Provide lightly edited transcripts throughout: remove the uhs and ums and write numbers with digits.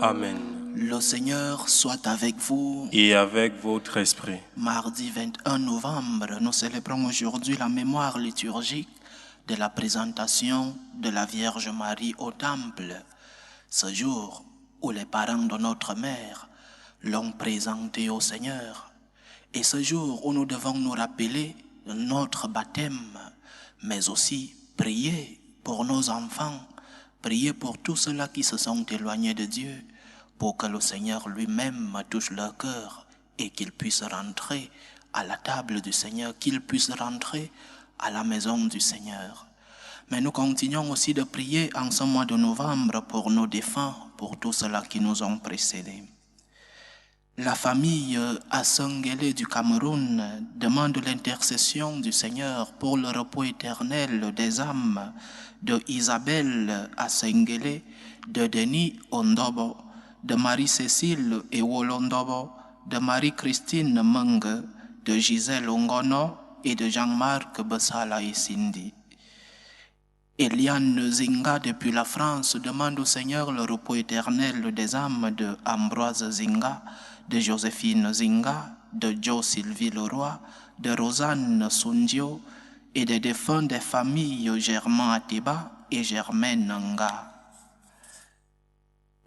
Amen. Le Seigneur soit avec vous. Et avec votre esprit. Mardi 21 novembre, nous célébrons aujourd'hui la mémoire liturgique de la présentation de la Vierge Marie au Temple. Ce jour où les parents de notre mère l'ont présentée au Seigneur. Et ce jour où nous devons nous rappeler de notre baptême, mais aussi prier pour nos enfants, prier pour tous ceux-là qui se sont éloignés de Dieu, pour que le Seigneur lui-même touche leur cœur et qu'ils puissent rentrer à la table du Seigneur, qu'ils puissent rentrer à la maison du Seigneur. Mais nous continuons aussi de prier en ce mois de novembre pour nos défunts, pour tous ceux-là qui nous ont précédés. La famille Asengele du Cameroun demande l'intercession du Seigneur pour le repos éternel des âmes de Isabelle Asengele, de Denis Ondobo, de Marie-Cécile Ewolondobo, de Marie-Christine Menge, de Gisèle Ongono et de Jean-Marc Bessala et Cindy. Eliane Zinga depuis la France demande au Seigneur le repos éternel des âmes de Ambroise Zinga, de Joséphine Zinga, de Joe Sylvie Leroy, de Rosanne Sundio et des défunts des familles Germain Atiba et Germaine Nga.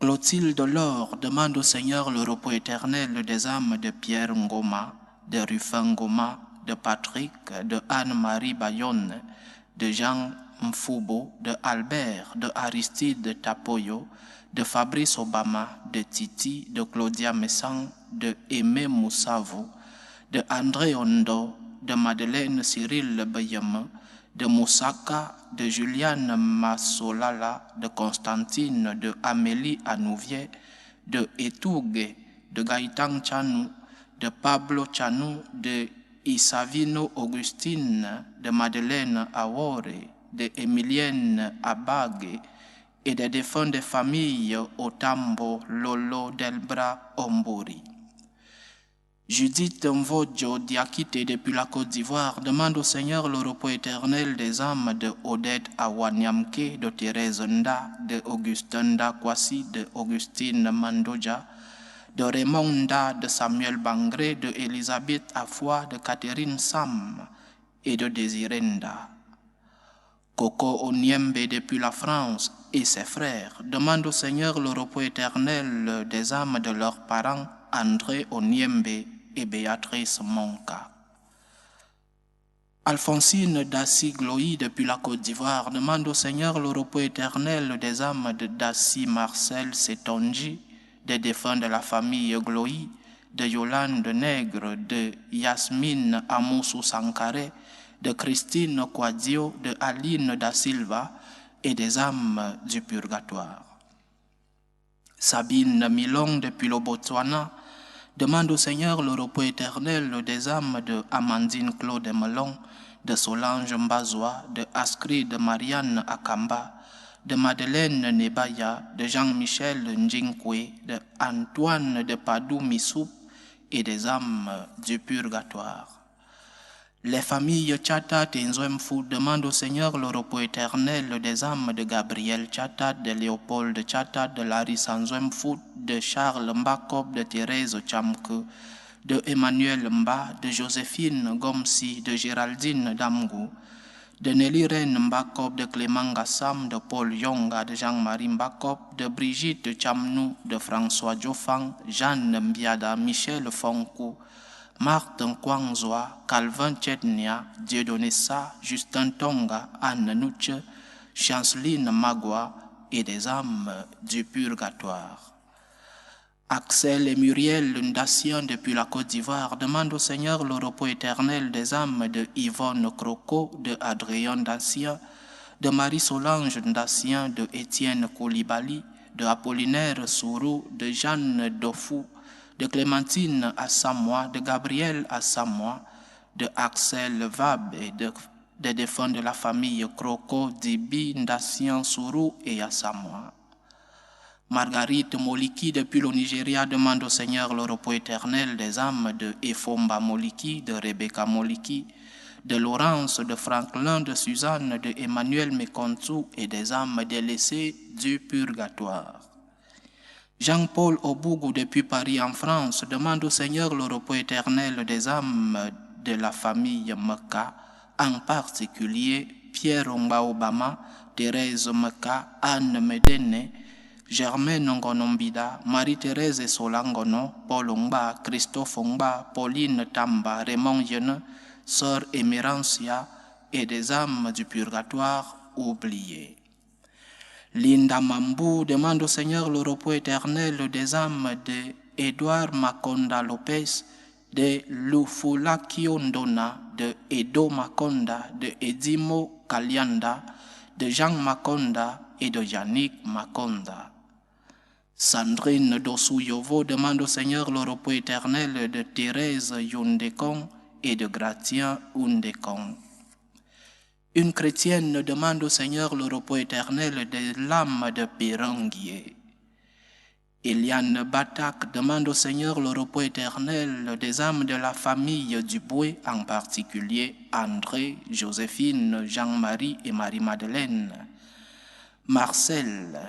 Clotilde Laure demande au Seigneur le repos éternel des âmes de Pierre Ngoma, de Rufin Ngoma, de Patrick, de Anne-Marie Bayonne, de Jean Mfubo, de Albert, de Aristide Tapoyo, de Fabrice Obama, de Titi, de Claudia Messan, de Aimé Moussavou, de André Ondo, de Madeleine Cyril Bayame, de Moussaka, de Juliane Massolala, de Constantine, de Amélie Anouvier, de Etougue, de Gaëtan Chanou, de Pablo Chanou, de Isavino Augustine, de Madeleine Awore, de Emilienne Abage et des défunts des familles Otambo, Lolo, Delbra, Ombori. Judith Mvodjo Diakité depuis la Côte d'Ivoire demande au Seigneur le repos éternel des âmes de Odette Awanyamke, de Thérèse Nda, de Augustin Nda Kwasi, de Augustine Mandoja, de Raymond Nda, de Samuel Bangré, de Elisabeth Afwa, de Catherine Sam et de Désiré Nda. Coco Onyembe depuis la France et ses frères demandent au Seigneur le repos éternel des âmes de leurs parents André Onyembe et Béatrice Monka. Alphonsine Dassi Gloï depuis la Côte d'Ivoire demande au Seigneur le repos éternel des âmes de Dassi Marcel Setonji, des défunts de la famille Gloï, de Yolande Nègre, de Yasmine Amoussou Sankaré, de Christine Quadio, de Aline da Silva et des âmes du purgatoire. Sabine Milong depuis le Botswana demande au Seigneur le repos éternel des âmes de Amandine Claude Melon, de Solange Mbazoa, de Askrid Marianne Akamba, de Madeleine Nebaya, de Jean-Michel Njinkwe, de Antoine de Padou Missou et des âmes du purgatoire. Les familles Chatat et Nzouemfou demandent au Seigneur le repos éternel des âmes de Gabriel Chatat, de Léopold Chatat, de Larissa Nzouemfou, de Charles Mbakob, de Thérèse Chamke, de Emmanuel Mba, de Joséphine Gomsi, de Géraldine Damgou, de Nelly Ren Mbakob, de Clément Gassam, de Paul Yonga, de Jean-Marie Mbakob, de Brigitte Chamnou, de François Diofang, Jeanne Mbiada, Michel Fonkou, Martin Kwangzoa, Calvin Tchetnia, Dieudonné Sa, Justin Tonga, Anne Nouche, Chanceline Magua et des âmes du purgatoire. Axel et Muriel Ndassian depuis la Côte d'Ivoire demandent au Seigneur le repos éternel des âmes de Yvonne Croco, de Adrien Ndassian, de Marie-Solange Ndassian, de Étienne Koulibaly, de Apollinaire Sourou, de Jeanne Dofou, de Clémentine Assamoah, de Gabriel Assamoah, de Axel Vab et des défunts de la famille Croco, Dibi, Ndassian, Sourou et Assamoah. Marguerite Moliki depuis le Nigeria demande au Seigneur le repos éternel des âmes de Efomba Moliki, de Rebecca Moliki, de Laurence, de Franklin, de Suzanne, de Emmanuel Mekontou et des âmes délaissées du purgatoire. Jean-Paul Obougou depuis Paris en France demande au Seigneur le repos éternel des âmes de la famille Meka, en particulier Pierre Ongba Obama, Thérèse Meka, Anne Medene, Germaine Ngonombida, Marie-Thérèse Solangono, Paul Ongba, Christophe Ongba, Pauline Tamba, Raymond Yene, Sœur Émérancia et des âmes du purgatoire oubliées. Linda Mambou demande au Seigneur le repos éternel des âmes de Edouard Makonda Lopez, de Lufula Kiondona, de Edo Makonda, de Edimo Kalianda, de Jean Makonda et de Yannick Makonda. Sandrine Dossou-Yovo demande au Seigneur le repos éternel de Thérèse Yundekong et de Gratien Undekong. Une chrétienne demande au Seigneur le repos éternel de l'âme de Péranguier. Eliane Batak demande au Seigneur le repos éternel des âmes de la famille Duboué, en particulier André, Joséphine, Jean-Marie et Marie-Madeleine. Marcel,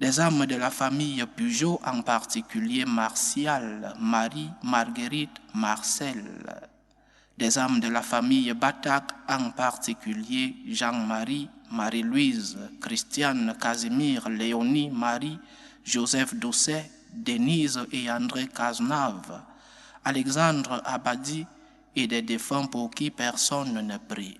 des âmes de la famille Pujot, en particulier Martial, Marie, Marguerite, Marcel. Des âmes de la famille Batak, en particulier Jean-Marie, Marie-Louise, Christiane, Casimir, Léonie, Marie, Joseph Doucet, Denise et André Cazenave, Alexandre Abadi et des défunts pour qui personne ne prie.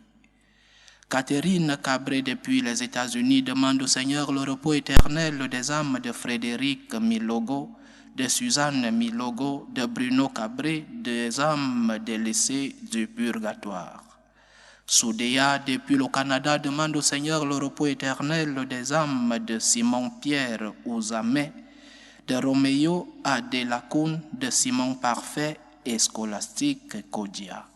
Catherine Cabré depuis les États-Unis demande au Seigneur le repos éternel des âmes de Frédéric Milogo, de Suzanne Milogo, de Bruno Cabré, des âmes délaissées du purgatoire. Soudéa, depuis le Canada, demande au Seigneur le repos éternel des âmes de Simon-Pierre Ouzamé, de Roméo Adelacoun, de Simon Parfait et Scolastique Kodia.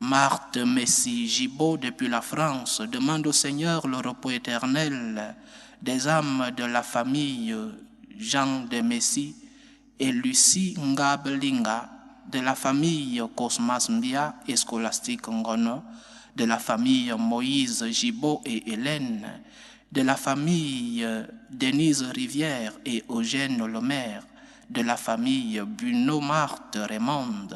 Marthe Messi Gibaud, depuis la France, demande au Seigneur le repos éternel des âmes de la famille Jean de Messi et Lucie Ngablinga, de la famille Cosmas Mbia et Scolastique Ngono, de la famille Moïse Gibaud et Hélène, de la famille Denise Rivière et Eugène Lemaire, de la famille Bruno Marthe Raymond,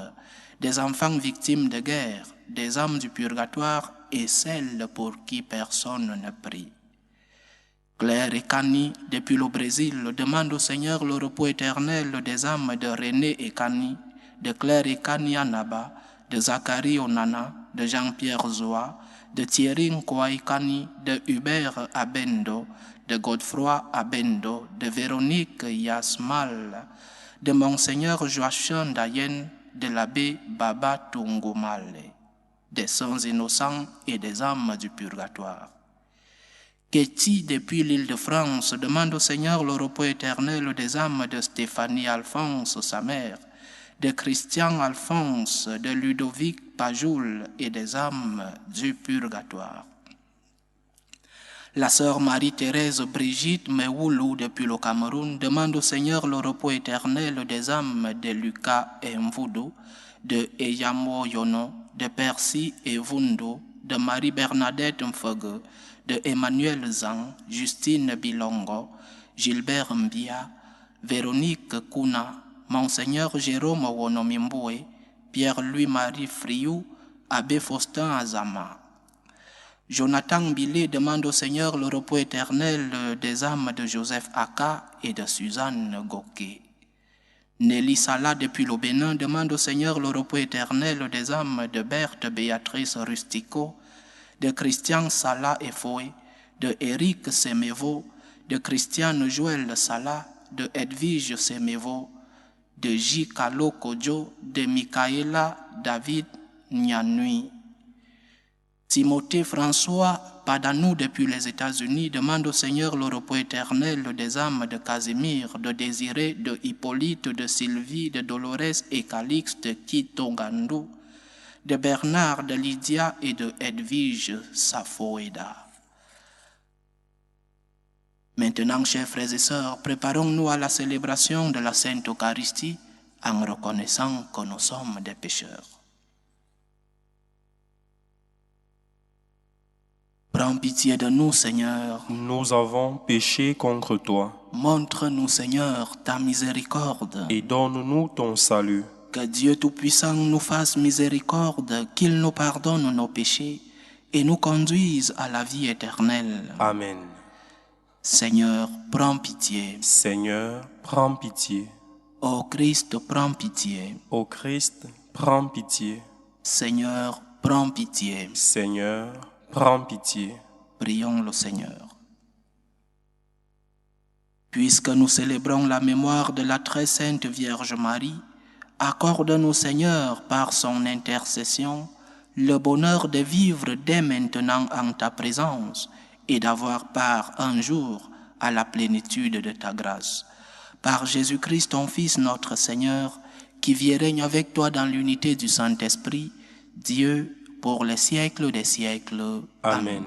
des enfants victimes de guerre, des âmes du purgatoire et celles pour qui personne ne prie. Claire et Cani, depuis le Brésil, demandent au Seigneur le repos éternel des âmes de René et Cani, de Claire et Cani Anaba, de Zacharie Onana, de Jean-Pierre Zoa, de Thierry Nkouaïkani, de Hubert Abendo, de Godefroy Abendo, de Véronique Yasmal, de Monseigneur Joachim Dayen, de l'abbé Baba Tungumale, des saints innocents et des âmes du purgatoire. Ketty, depuis l'Île-de-France, demande au Seigneur le repos éternel des âmes de Stéphanie Alphonse, sa mère, de Christian Alphonse, de Ludovic Pajoul et des âmes du purgatoire. La sœur Marie-Thérèse Brigitte Mewoulou, depuis le Cameroun, demande au Seigneur le repos éternel des âmes de Lucas et Mvoudou, de Eyamo Yono, de Percy et Vundo, de Marie-Bernadette Mfege, de Emmanuel Zang, Justine Bilongo, Gilbert Mbia, Véronique Kuna, Monseigneur Jérôme Wonomimboué, Pierre-Louis-Marie Friou, Abbé Faustin Azama. Jonathan Billet demande au Seigneur le repos éternel des âmes de Joseph Aka et de Suzanne Goké. Nelly Sala, depuis le Bénin, demande au Seigneur le repos éternel des âmes de Berthe Béatrice Rustico, de Christian Sala et Foué, de Éric Semevo, de Christiane Joël Sala, de Edwige Semevo, de J. Kalo Kodjo, de Michaela David Nyanui. Timothée François Padanou, depuis les États-Unis, demande au Seigneur le repos éternel des âmes de Casimir, de Désiré, de Hippolyte, de Sylvie, de Dolores et Calixte Kitongandou, de Bernard, de Lydia et de Edwige Safoeda. Maintenant, chers frères et sœurs, préparons-nous à la célébration de la Sainte Eucharistie en reconnaissant que nous sommes des pécheurs. Prends pitié de nous, Seigneur. Nous avons péché contre toi. Montre-nous, Seigneur, ta miséricorde. et donne-nous ton salut. Que Dieu Tout-Puissant nous fasse miséricorde, qu'il nous pardonne nos péchés et nous conduise à la vie éternelle. Amen. Seigneur, prends pitié. Seigneur, prends pitié. Ô Christ, prends pitié. Ô Christ, prends pitié. Seigneur, prends pitié. Seigneur, prends pitié. Prions le Seigneur. Puisque nous célébrons la mémoire de la très sainte Vierge Marie, accorde-nous, Seigneur, par son intercession, le bonheur de vivre dès maintenant en ta présence et d'avoir part un jour à la plénitude de ta grâce. Par Jésus-Christ, ton Fils, notre Seigneur, qui vit et règne avec toi dans l'unité du Saint-Esprit, Dieu, pour les siècles des siècles. Amen.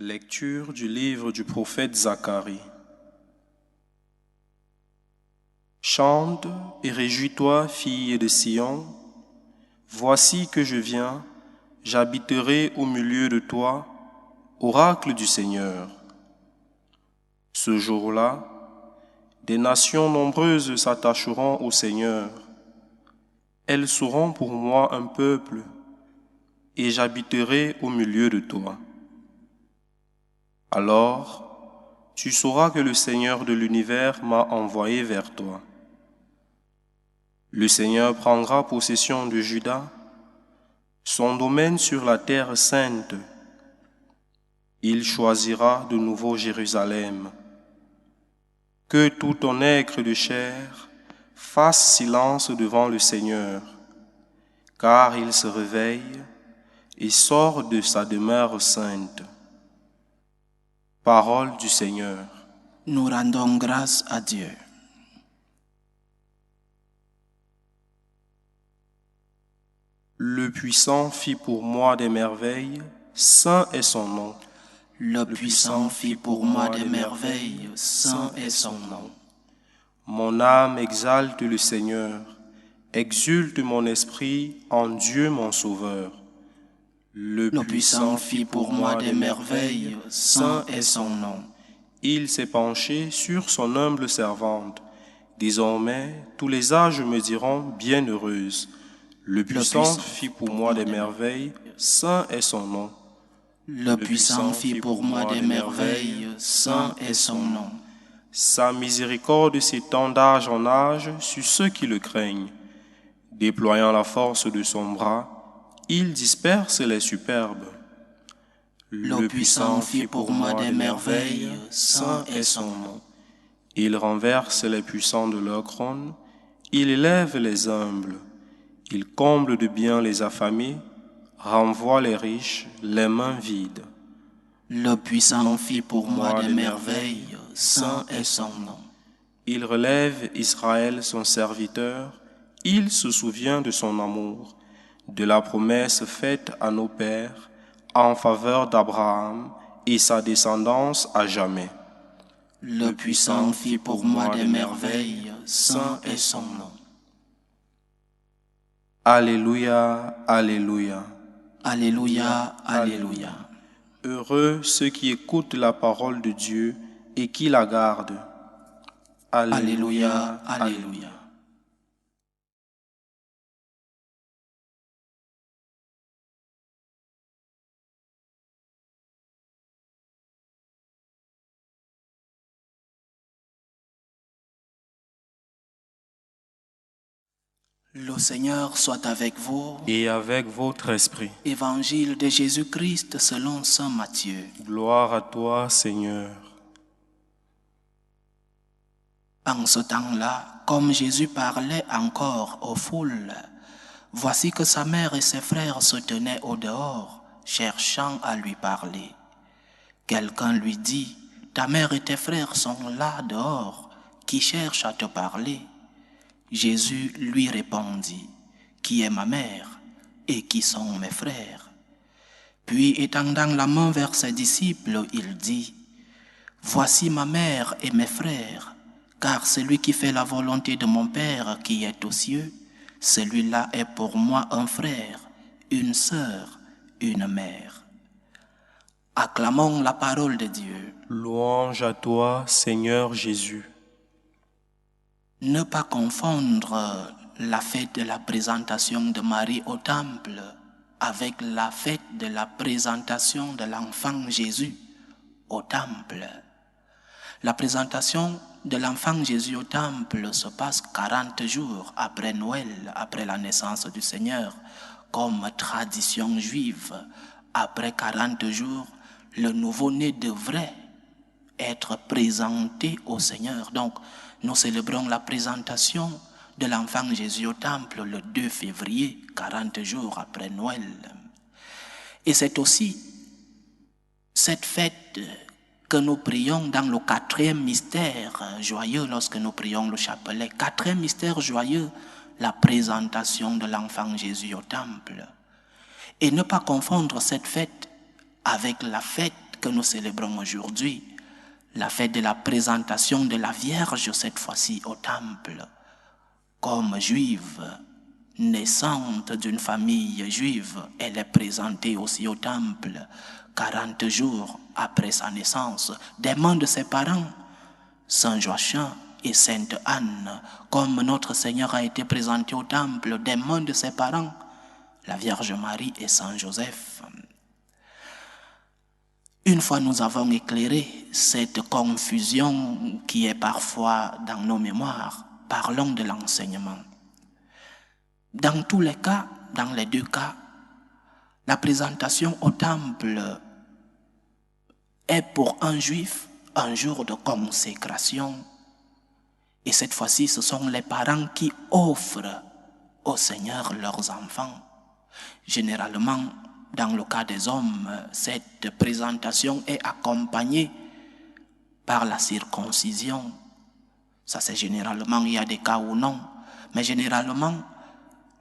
Lecture du livre du prophète Zacharie. Chante et réjouis-toi, fille de Sion. Voici que je viens, j'habiterai au milieu de toi, oracle du Seigneur. Ce jour-là, des nations nombreuses s'attacheront au Seigneur. Elles seront pour moi un peuple, et j'habiterai au milieu de toi. Alors, tu sauras que le Seigneur de l'univers m'a envoyé vers toi. Le Seigneur prendra possession de Juda, son domaine sur la terre sainte. Il choisira de nouveau Jérusalem. Que tout ton nègre de chair fasse silence devant le Seigneur, car il se réveille et sort de sa demeure sainte. Parole du Seigneur. Nous rendons grâce à Dieu. Le puissant fit pour moi des merveilles, saint est son nom. Le puissant fit pour moi des merveilles, saint est son nom. Mon âme exalte le Seigneur, exulte mon esprit en Dieu mon Sauveur. Le puissant fit pour moi des merveilles, saint est son nom. Il s'est penché sur son humble servante. Désormais, tous les âges me diront bienheureuse. Le puissant fit pour moi des merveilles, saint est son nom. Le puissant fit pour moi des merveilles, saint est son nom. Sa miséricorde s'étend d'âge en âge sur ceux qui le craignent. Déployant la force de son bras, il disperse les superbes. Le puissant fit pour moi des merveilles, saint est son nom. Il renverse les puissants de leur trône, il élève les humbles, il comble de bien les affamés, renvoie les riches les mains vides. Le puissant fit pour moi des merveilles, saint est son nom. Il relève Israël son serviteur, il se souvient de son amour, de la promesse faite à nos pères en faveur d'Abraham et sa descendance à jamais. Le puissant fit pour moi des merveilles, saint est son nom. Alléluia, alléluia. Alléluia, alléluia. Heureux ceux qui écoutent la parole de Dieu et qui la gardent. Alléluia, alléluia. Le Seigneur soit avec vous. Et avec votre esprit. Évangile de Jésus-Christ selon saint Matthieu. Gloire à toi, Seigneur. En ce temps-là, comme Jésus parlait encore aux foules, voici que sa mère et ses frères se tenaient au dehors, cherchant à lui parler. Quelqu'un lui dit, « Ta mère et tes frères sont là dehors, qui cherchent à te parler. » Jésus lui répondit, « Qui est ma mère et qui sont mes frères ?» Puis, étendant la main vers ses disciples, il dit, « Voici ma mère et mes frères, car celui qui fait la volonté de mon Père qui est aux cieux, celui-là est pour moi un frère, une sœur, une mère. » Acclamons la parole de Dieu. Louange à toi, Seigneur Jésus. Ne pas confondre la fête de la présentation de Marie au temple avec la fête de la présentation de l'enfant Jésus au temple. La présentation de l'enfant Jésus au temple se passe 40 jours après Noël, après la naissance du Seigneur, comme tradition juive. Après 40 jours, le nouveau-né devrait être présenté au Seigneur. Donc, nous célébrons la présentation de l'enfant Jésus au temple le 2 février, 40 jours après Noël. Et c'est aussi cette fête que nous prions dans le 4e mystère joyeux lorsque nous prions le chapelet. 4e mystère joyeux, la présentation de l'enfant Jésus au temple. Et ne pas confondre cette fête avec la fête que nous célébrons aujourd'hui, la fête de la présentation de la Vierge, cette fois-ci au temple. Comme juive, naissante d'une famille juive, elle est présentée aussi au temple 40 jours après sa naissance, des mains de ses parents, Saint Joachim et Sainte Anne, comme notre Seigneur a été présenté au temple des mains de ses parents, la Vierge Marie et Saint Joseph. Une fois nous avons éclairé cette confusion qui est parfois dans nos mémoires, parlons de l'enseignement. Dans tous les cas, dans les deux cas, la présentation au temple est pour un juif un jour de consécration. Et cette fois-ci, ce sont les parents qui offrent au Seigneur leurs enfants. Généralement, dans le cas des hommes, cette présentation est accompagnée par la circoncision. Ça, c'est généralement, il y a des cas où non, mais généralement,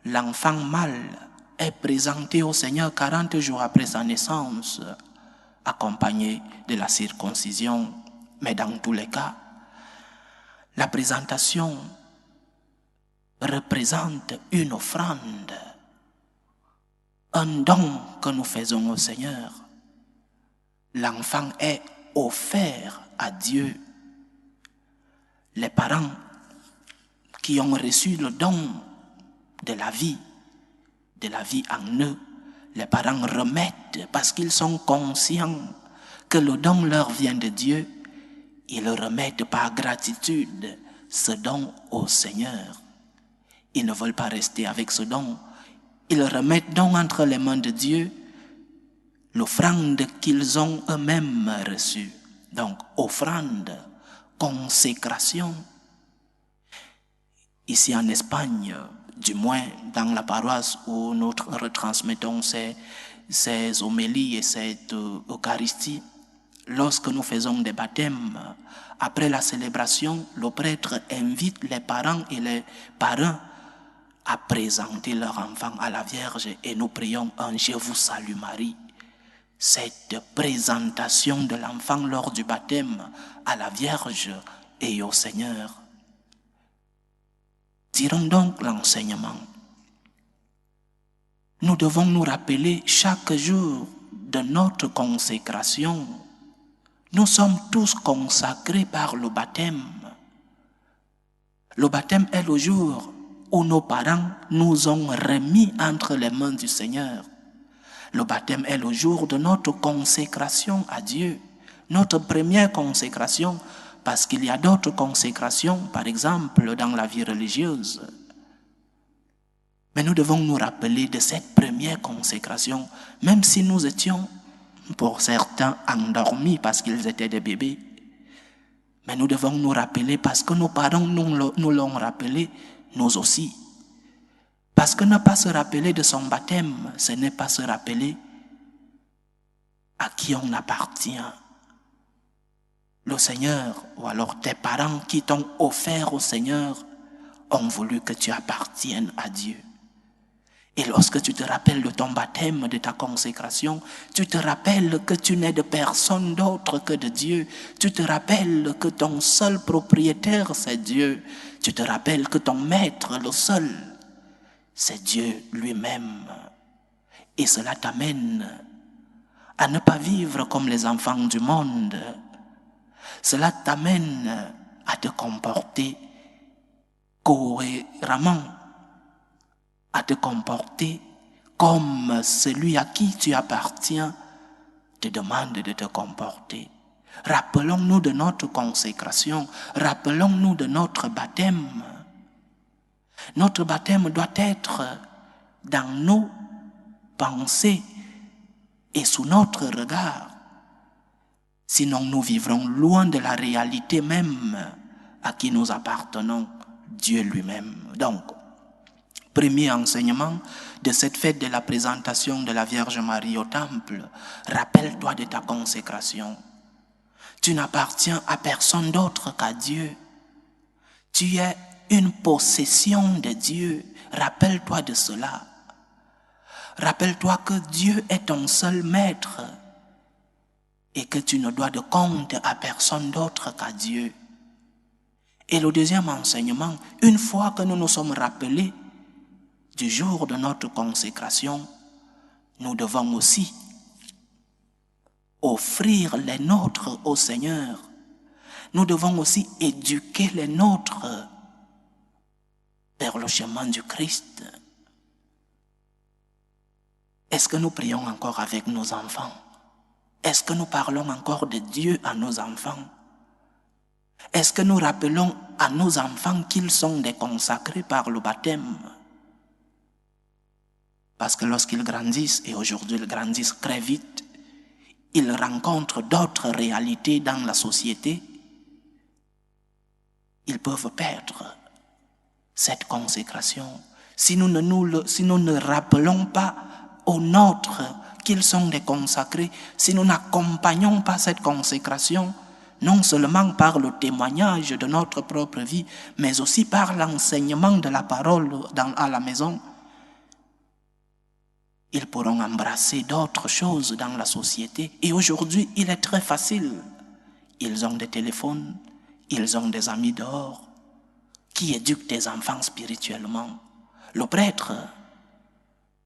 l'enfant mâle est présenté au Seigneur 40 jours après sa naissance, accompagné de la circoncision. Mais dans tous les cas, la présentation représente une offrande, un don que nous faisons au Seigneur. L'enfant est offert à Dieu. Les parents qui ont reçu le don de la vie en eux, les parents remettent parce qu'ils sont conscients que le don leur vient de Dieu. Ils remettent par gratitude ce don au Seigneur. Ils ne veulent pas rester avec ce don. Ils remettent donc entre les mains de Dieu l'offrande qu'ils ont eux-mêmes reçue. Donc, offrande, consécration. Ici en Espagne, du moins dans la paroisse où nous retransmettons ces homélies et cette Eucharistie, lorsque nous faisons des baptêmes, après la célébration, le prêtre invite les parents et les parrains à présenter leur enfant à la Vierge et nous prions un « Je vous salue Marie ». Cette présentation de l'enfant lors du baptême à la Vierge et au Seigneur. Tirons donc l'enseignement. Nous devons nous rappeler chaque jour de notre consécration. Nous sommes tous consacrés par le baptême. Le baptême est le jour où nos parents nous ont remis entre les mains du Seigneur. Le baptême est le jour de notre consécration à Dieu, notre première consécration, parce qu'il y a d'autres consécrations, par exemple dans la vie religieuse. Mais nous devons nous rappeler de cette première consécration, même si nous étions, pour certains, endormis parce qu'ils étaient des bébés. Mais nous devons nous rappeler parce que nos parents nous l'ont rappelé, nous aussi. Parce que ne pas se rappeler de son baptême, ce n'est pas se rappeler à qui on appartient. Le Seigneur, ou alors tes parents qui t'ont offert au Seigneur, ont voulu que tu appartiennes à Dieu. Et lorsque tu te rappelles de ton baptême, de ta consécration, tu te rappelles que tu n'es de personne d'autre que de Dieu. Tu te rappelles que ton seul propriétaire, c'est Dieu. Tu te rappelles que ton maître, le seul, c'est Dieu lui-même. Et cela t'amène à ne pas vivre comme les enfants du monde. Cela t'amène à te comporter cohéremment, à te comporter comme celui à qui tu appartiens te demande de te comporter. Rappelons-nous de notre consécration, rappelons-nous de notre baptême. Notre baptême doit être dans nos pensées et sous notre regard. Sinon, nous vivrons loin de la réalité même à qui nous appartenons, Dieu lui-même. Donc, premier enseignement de cette fête de la présentation de la Vierge Marie au Temple, rappelle-toi de ta consécration. Tu n'appartiens à personne d'autre qu'à Dieu. Tu es une possession de Dieu. Rappelle-toi de cela. Rappelle-toi que Dieu est ton seul maître et que tu ne dois de compte à personne d'autre qu'à Dieu. Et le deuxième enseignement, une fois que nous nous sommes rappelés du jour de notre consécration, nous devons aussi offrir les nôtres au Seigneur. Nous devons aussi éduquer les nôtres vers le chemin du Christ. Est-ce que nous prions encore avec nos enfants? Est-ce que nous parlons encore de Dieu à nos enfants? Est-ce que nous rappelons à nos enfants qu'ils sont des consacrés par le baptême? Parce que lorsqu'ils grandissent, et aujourd'hui ils grandissent très vite, ils rencontrent d'autres réalités dans la société, ils peuvent perdre cette consécration. Si nous ne rappelons pas aux nôtres qu'ils sont des consacrés, si nous n'accompagnons pas cette consécration, non seulement par le témoignage de notre propre vie, mais aussi par l'enseignement de la parole à la maison, ils pourront embrasser d'autres choses dans la société. Et aujourd'hui, il est très facile. Ils ont des téléphones, ils ont des amis dehors qui éduquent tes enfants spirituellement. Le prêtre,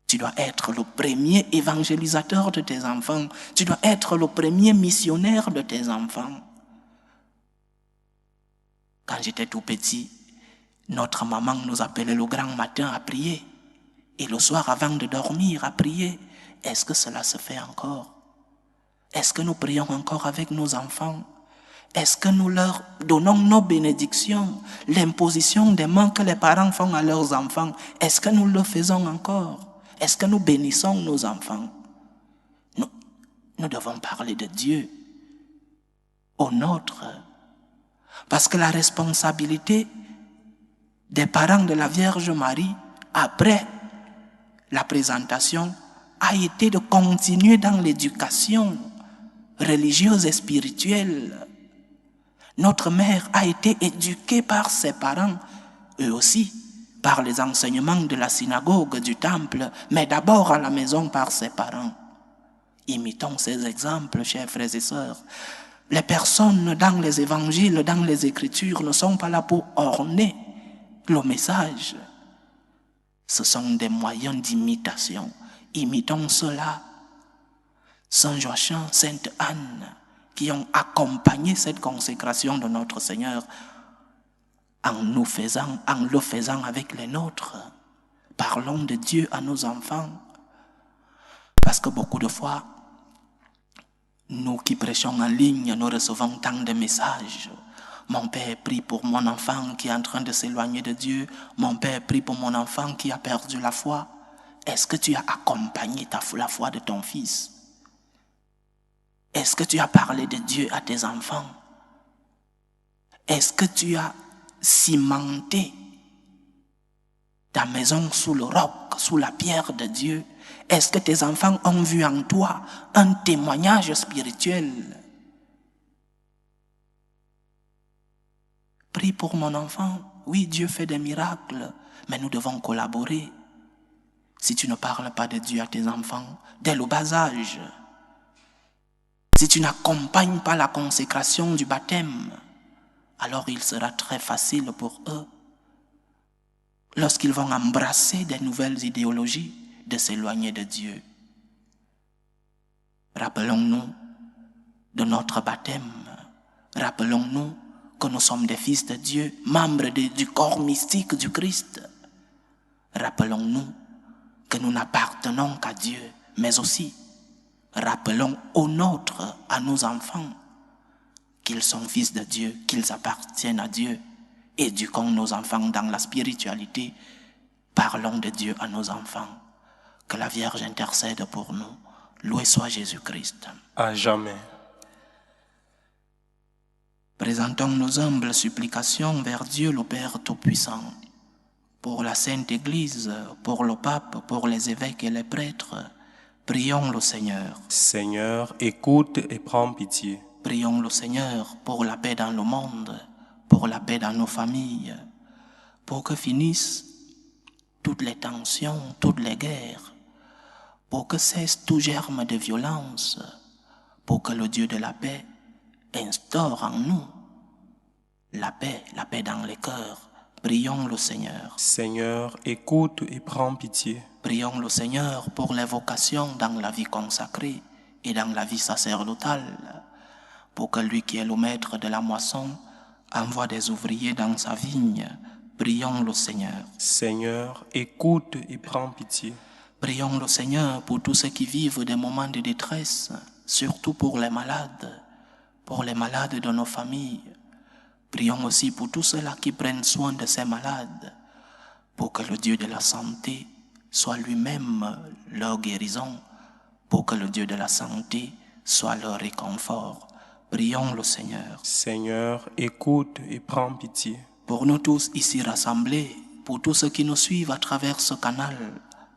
tu dois être le premier évangélisateur de tes enfants. Tu dois être le premier missionnaire de tes enfants. Quand j'étais tout petit, notre maman nous appelait le grand matin à prier. Et le soir, avant de dormir, à prier. Est-ce que cela se fait encore? Est-ce que nous prions encore avec nos enfants? Est-ce que nous leur donnons nos bénédictions, l'imposition des mains que les parents font à leurs enfants? Est-ce que nous le faisons encore? Est-ce que nous bénissons nos enfants? Nous devons parler de Dieu au nôtre. Parce que la responsabilité des parents de la Vierge Marie, après la présentation, a été de continuer dans l'éducation religieuse et spirituelle. Notre mère a été éduquée par ses parents, eux aussi, par les enseignements de la synagogue, du temple, mais d'abord à la maison par ses parents. Imitons ces exemples, chers frères et sœurs. Les personnes dans les évangiles, dans les Écritures, ne sont pas là pour orner le message. Ce sont des moyens d'imitation. Imitons cela. Saint Joachim, Sainte Anne, qui ont accompagné cette consécration de notre Seigneur en le faisant avec les nôtres. Parlons de Dieu à nos enfants. Parce que beaucoup de fois, nous qui prêchons en ligne, nous recevons tant de messages. Mon père prie pour mon enfant qui est en train de s'éloigner de Dieu. Mon père prie pour mon enfant qui a perdu la foi. Est-ce que tu as accompagné la foi de ton fils? Est-ce que tu as parlé de Dieu à tes enfants? Est-ce que tu as cimenté ta maison sous le roc, sous la pierre de Dieu? Est-ce que tes enfants ont vu en toi un témoignage spirituel? Prie pour mon enfant. Oui, Dieu fait des miracles, mais nous devons collaborer. si tu ne parles pas de Dieu à tes enfants dès le bas âge, si tu n'accompagnes pas la consécration du baptême, alors il sera très facile pour eux, lorsqu'ils vont embrasser des nouvelles idéologies, de s'éloigner de Dieu. Rappelons-nous de notre baptême. Rappelons-nous que nous sommes des fils de Dieu, membres du corps mystique du Christ. Rappelons-nous que nous n'appartenons qu'à Dieu, mais aussi rappelons aux nôtres, à nos enfants, qu'ils sont fils de Dieu, qu'ils appartiennent à Dieu. Éduquons nos enfants dans la spiritualité. Parlons de Dieu à nos enfants. Que la Vierge intercède pour nous. Loué soit Jésus-Christ. À jamais. Présentons nos humbles supplications vers Dieu le Père Tout-Puissant, pour la Sainte Église, pour le Pape, pour les évêques et les prêtres. Prions le Seigneur. Seigneur, écoute et prends pitié. Prions le Seigneur pour la paix dans le monde, pour la paix dans nos familles, pour que finissent toutes les tensions, toutes les guerres, pour que cesse tout germe de violence, pour que le Dieu de la paix instaure en nous la paix dans les cœurs. Prions le Seigneur. Seigneur, écoute et prends pitié. Prions le Seigneur pour les vocations dans la vie consacrée et dans la vie sacerdotale, pour que lui qui est le maître de la moisson envoie des ouvriers dans sa vigne. Prions le Seigneur. Seigneur, écoute et prends pitié. Prions le Seigneur pour tous ceux qui vivent des moments de détresse, surtout pour les malades de nos familles. Prions aussi pour tous ceux-là qui prennent soin de ces malades, pour que le Dieu de la santé soit lui-même leur guérison, pour que le Dieu de la santé soit leur réconfort. Prions le Seigneur. Seigneur, écoute et prends pitié. Pour nous tous ici rassemblés, pour tous ceux qui nous suivent à travers ce canal,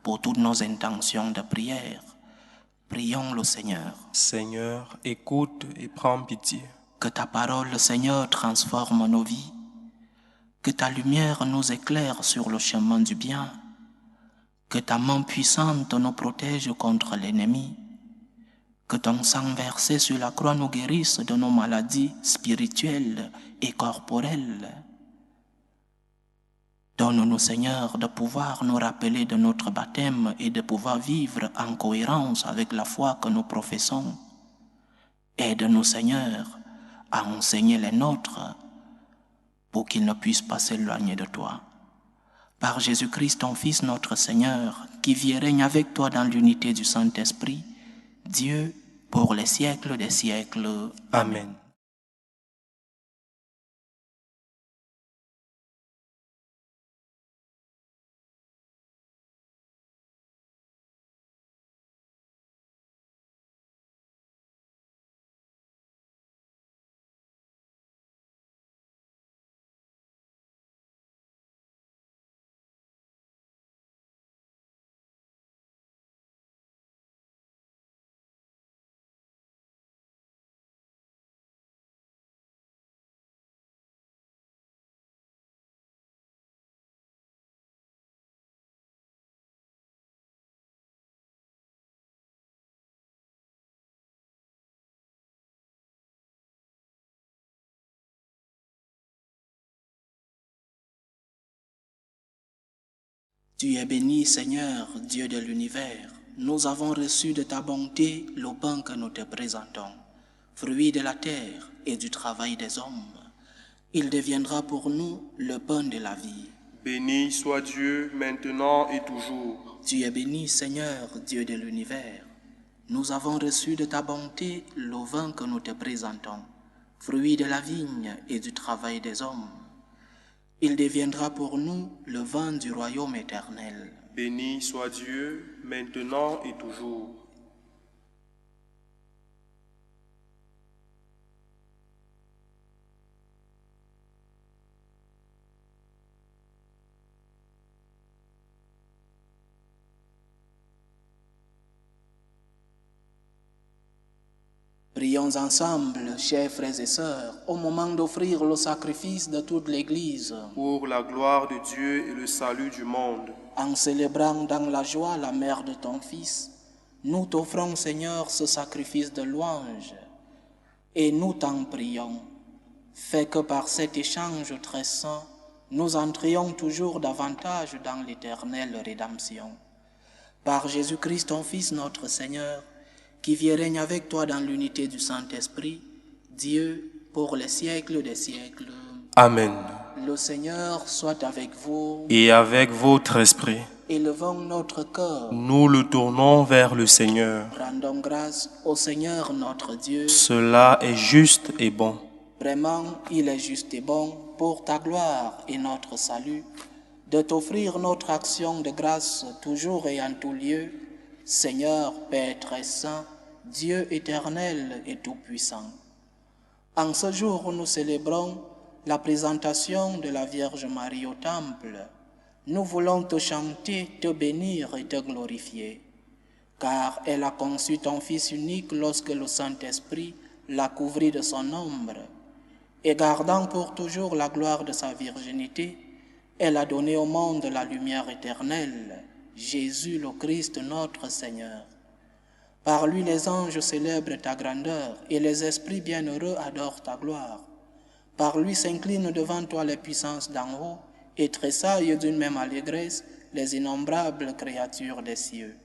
pour toutes nos intentions de prière, prions le Seigneur. Seigneur, écoute et prends pitié. Que ta parole, Seigneur, transforme nos vies. Que ta lumière nous éclaire sur le chemin du bien. Que ta main puissante nous protège contre l'ennemi. Que ton sang versé sur la croix nous guérisse de nos maladies spirituelles et corporelles. Donne-nous, Seigneur, de pouvoir nous rappeler de notre baptême et de pouvoir vivre en cohérence avec la foi que nous professons. Aide-nous, Seigneur, à enseigner les nôtres pour qu'ils ne puissent pas s'éloigner de toi. Par Jésus-Christ, ton Fils, notre Seigneur, qui vit et règne avec toi dans l'unité du Saint-Esprit, Dieu, pour les siècles des siècles. Amen. Tu es béni, Seigneur, Dieu de l'univers. Nous avons reçu de ta bonté le pain que nous te présentons, fruit de la terre et du travail des hommes. Il deviendra pour nous le pain de la vie. Béni soit Dieu maintenant et toujours. Tu es béni, Seigneur, Dieu de l'univers. Nous avons reçu de ta bonté le vin que nous te présentons, fruit de la vigne et du travail des hommes. Il deviendra pour nous le vin du royaume éternel. Béni soit Dieu, maintenant et toujours. Prions ensemble, chers frères et sœurs, au moment d'offrir le sacrifice de toute l'Église. Pour la gloire de Dieu et le salut du monde. En célébrant dans la joie la mère de ton Fils, nous t'offrons, Seigneur, ce sacrifice de louange. Et nous t'en prions, fais que par cet échange très saint, nous entrions toujours davantage dans l'éternelle rédemption. Par Jésus-Christ, ton Fils, notre Seigneur, qui vit et règne avec toi dans l'unité du Saint-Esprit, Dieu, pour les siècles des siècles. Amen. Le Seigneur soit avec vous. Et avec votre esprit. Élevons notre cœur. Nous le tournons vers le Seigneur. Rendons grâce au Seigneur notre Dieu. Cela est juste et bon. Vraiment, il est juste et bon, pour ta gloire et notre salut, de t'offrir notre action de grâce toujours et en tout lieu, Seigneur, Père très saint, Dieu éternel et tout-puissant. En ce jour où nous célébrons la présentation de la Vierge Marie au Temple, nous voulons te chanter, te bénir et te glorifier, car elle a conçu ton Fils unique lorsque le Saint-Esprit l'a couvri de son ombre, et gardant pour toujours la gloire de sa virginité, elle a donné au monde la lumière éternelle, Jésus le Christ notre Seigneur. Par lui les anges célèbrent ta grandeur et les esprits bienheureux adorent ta gloire. Par lui s'inclinent devant toi les puissances d'en haut et tressaillent d'une même allégresse les innombrables créatures des cieux.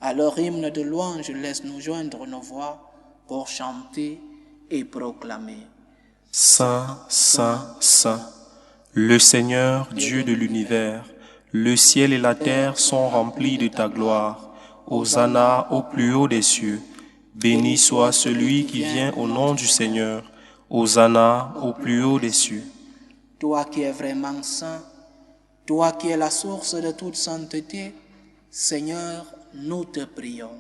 À leur hymne de louange, laisse-nous joindre nos voix pour chanter et proclamer. Saint, Saint, Saint, le Seigneur, Dieu de l'univers, le ciel et la terre sont remplis de ta gloire. Hosanna au plus haut des cieux. Béni soit celui qui vient au nom du Seigneur. Hosanna au plus haut des cieux. Toi qui es vraiment saint, toi qui es la source de toute sainteté, Seigneur, nous te prions.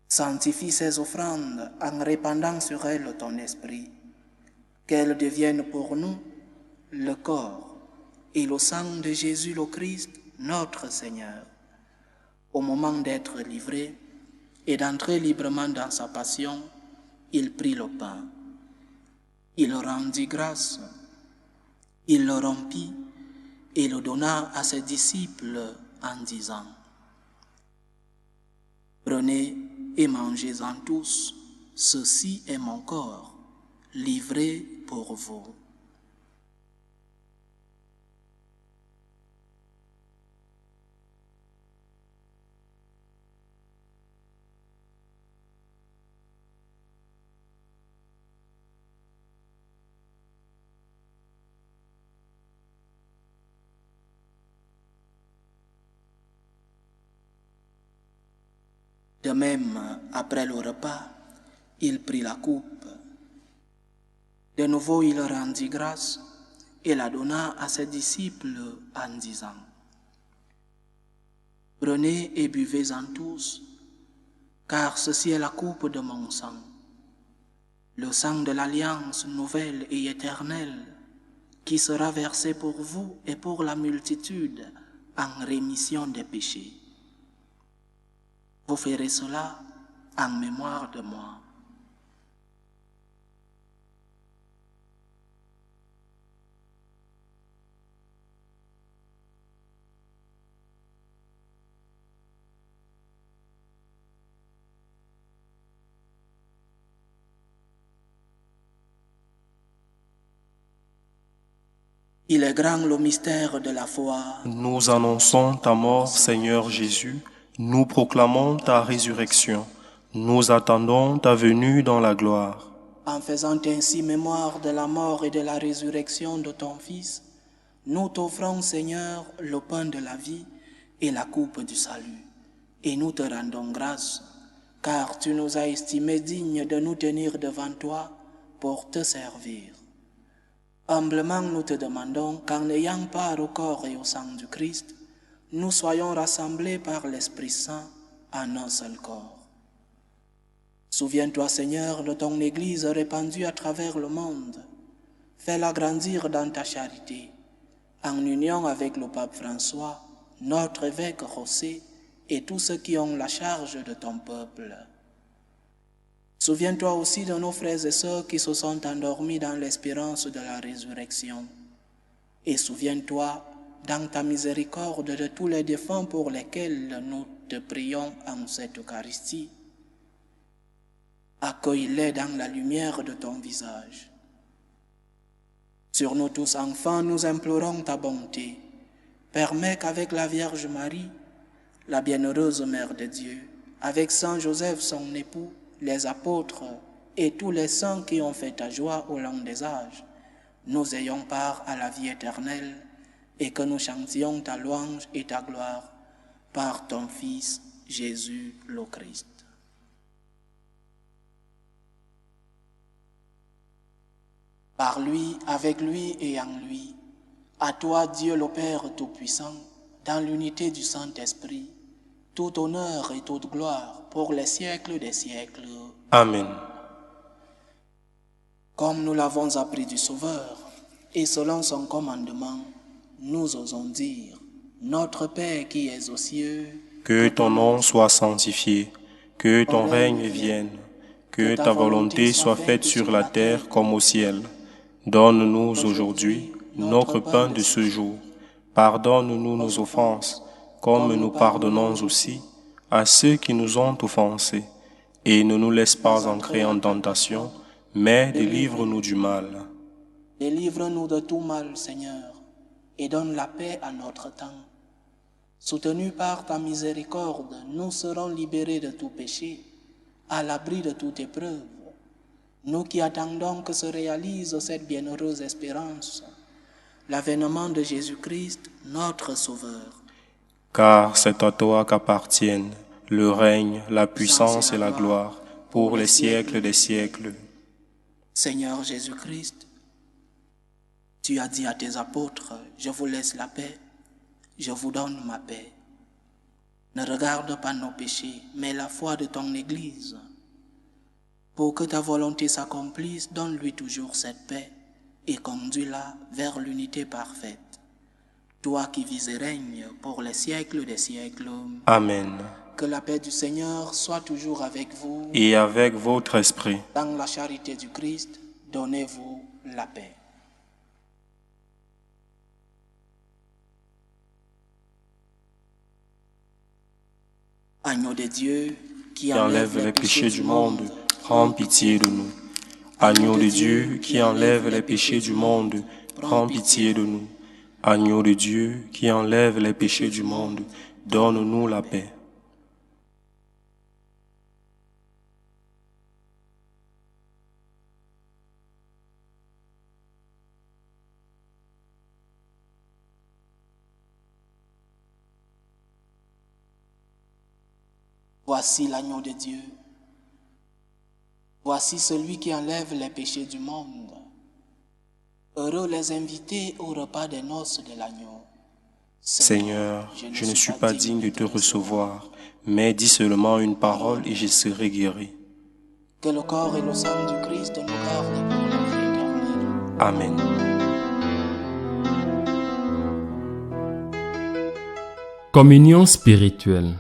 Sanctifie ces offrandes en répandant sur elles ton esprit, qu'elles deviennent pour nous le corps et le sang de Jésus le Christ, notre Seigneur. Au moment d'être livré et d'entrer librement dans sa passion, il prit le pain. Il rendit grâce, il le rompit et le donna à ses disciples en disant : « Prenez et mangez-en tous, ceci est mon corps, livré pour vous. » De même, après le repas, il prit la coupe. De nouveau, il rendit grâce et la donna à ses disciples en disant : « Prenez et buvez-en tous, car ceci est la coupe de mon sang, le sang de l'alliance nouvelle et éternelle, qui sera versé pour vous et pour la multitude en rémission des péchés. Vous ferez cela en mémoire de moi. » Il est grand le mystère de la foi. Nous annonçons ta mort, Seigneur Jésus. Nous proclamons ta résurrection. Nous attendons ta venue dans la gloire. En faisant ainsi mémoire de la mort et de la résurrection de ton Fils, nous t'offrons, Seigneur, le pain de la vie et la coupe du salut. Et nous te rendons grâce, car tu nous as estimés dignes de nous tenir devant toi pour te servir. Humblement, nous te demandons qu'en ayant part au corps et au sang du Christ, nous soyons rassemblés par l'Esprit Saint en un seul corps. Souviens-toi, Seigneur, de ton Église répandue à travers le monde. Fais-la grandir dans ta charité, en union avec le pape François, notre évêque José et tous ceux qui ont la charge de ton peuple. Souviens-toi aussi de nos frères et sœurs qui se sont endormis dans l'espérance de la résurrection. Et souviens-toi, dans ta miséricorde, de tous les défunts pour lesquels nous te prions en cette Eucharistie. Accueille-les dans la lumière de ton visage. Sur nous tous enfants, nous implorons ta bonté. Permets qu'avec la Vierge Marie, la bienheureuse Mère de Dieu, avec Saint Joseph son époux, les apôtres et tous les saints qui ont fait ta joie au long des âges, nous ayons part à la vie éternelle et que nous chantions ta louange et ta gloire par ton Fils Jésus le Christ. Par lui, avec lui et en lui, à toi Dieu le Père Tout-Puissant, dans l'unité du Saint-Esprit, tout honneur et toute gloire pour les siècles des siècles. Amen. Comme nous l'avons appris du Sauveur, et selon son commandement, nous osons dire, Notre Père qui es aux cieux, que ton nom soit sanctifié, que ton règne vienne, que ta volonté soit faite sur la terre comme au ciel. Donne-nous aujourd'hui notre pain de ce jour. Pardonne-nous nos offenses, comme nous pardonnons aussi à ceux qui nous ont offensés. Et ne nous laisse pas entrer en tentation, mais délivre-nous du mal. Délivre-nous de tout mal, Seigneur, et donne la paix à notre temps. Soutenus par ta miséricorde, nous serons libérés de tout péché, à l'abri de toute épreuve. Nous qui attendons que se réalise cette bienheureuse espérance, l'avènement de Jésus-Christ, notre Sauveur. Car c'est à toi qu'appartiennent le règne, la puissance et la gloire pour les siècles des siècles. Seigneur Jésus-Christ, tu as dit à tes apôtres, je vous laisse la paix, je vous donne ma paix. Ne regarde pas nos péchés, mais la foi de ton Église. Pour que ta volonté s'accomplisse, donne-lui toujours cette paix et conduis-la vers l'unité parfaite. Toi qui vis et règnes pour les siècles des siècles. Amen. Que la paix du Seigneur soit toujours avec vous. Et avec votre esprit. Dans la charité du Christ, donnez-vous la paix. Agneau de Dieu, qui enlève les péchés du monde, prends pitié de nous. Agneau de Dieu, qui enlève les péchés du monde, prends pitié de nous. Agneau de Dieu, qui enlève les péchés du monde, donne-nous la paix. Voici l'agneau de Dieu. Voici celui qui enlève les péchés du monde. Heureux les invités au repas des noces de l'agneau. Seigneur, je ne suis pas digne de te recevoir, mais dis seulement une parole et je serai guéri. Que le corps et le sang du Christ nous gardent pour la vie éternelle. Amen. Communion spirituelle.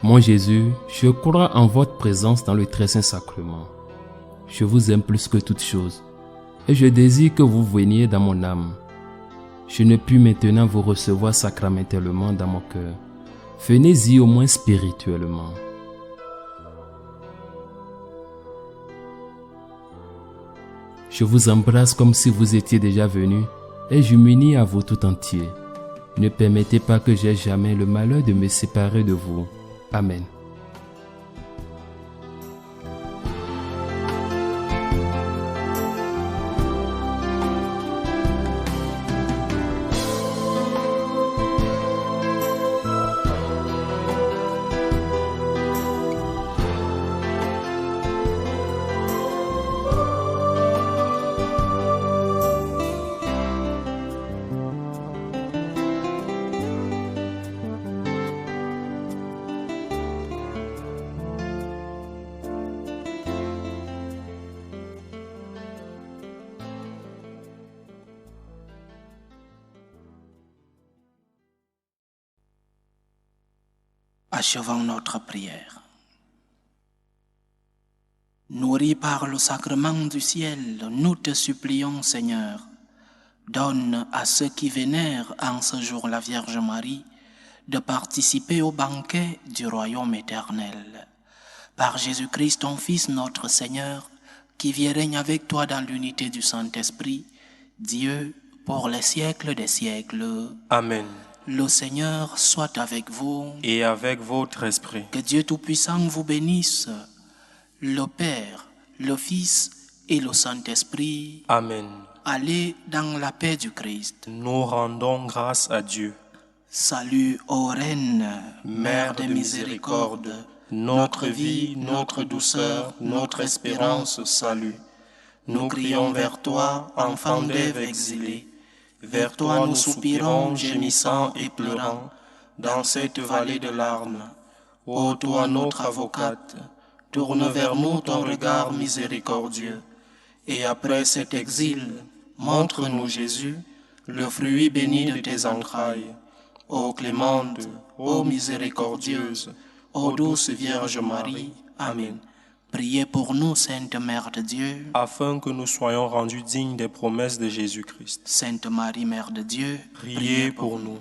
Mon Jésus, je crois en votre présence dans le très saint sacrement. Je vous aime plus que toute chose, et je désire que vous veniez dans mon âme. Je ne puis maintenant vous recevoir sacramentellement dans mon cœur. Venez-y au moins spirituellement. Je vous embrasse comme si vous étiez déjà venu, et je m'unis à vous tout entier. Ne permettez pas que j'aie jamais le malheur de me séparer de vous. Amen. Achevons notre prière. Nourris par le sacrement du ciel, nous te supplions, Seigneur, donne à ceux qui vénèrent en ce jour la Vierge Marie de participer au banquet du royaume éternel. Par Jésus-Christ, ton Fils, notre Seigneur, qui vit et règne avec toi dans l'unité du Saint-Esprit, Dieu, pour les siècles des siècles. Amen. Le Seigneur soit avec vous. Et avec votre esprit. Que Dieu Tout-Puissant vous bénisse, le Père, le Fils et le Saint-Esprit. Amen. Allez dans la paix du Christ. Nous rendons grâce à Dieu. Salut, ô Reine, Mère de miséricorde, notre vie, notre douceur, notre espérance, salut. Nous crions vers toi, enfant d'Ève exilée. Vers toi nous soupirons, gémissant et pleurant, dans cette vallée de larmes. Ô toi notre avocate, tourne vers nous ton regard miséricordieux. Et après cet exil, montre-nous Jésus, le fruit béni de tes entrailles. Ô clémente, ô miséricordieuse, ô douce Vierge Marie. Amen. Priez pour nous, Sainte Mère de Dieu. Afin que nous soyons rendus dignes des promesses de Jésus-Christ. Sainte Marie, Mère de Dieu. Priez pour nous.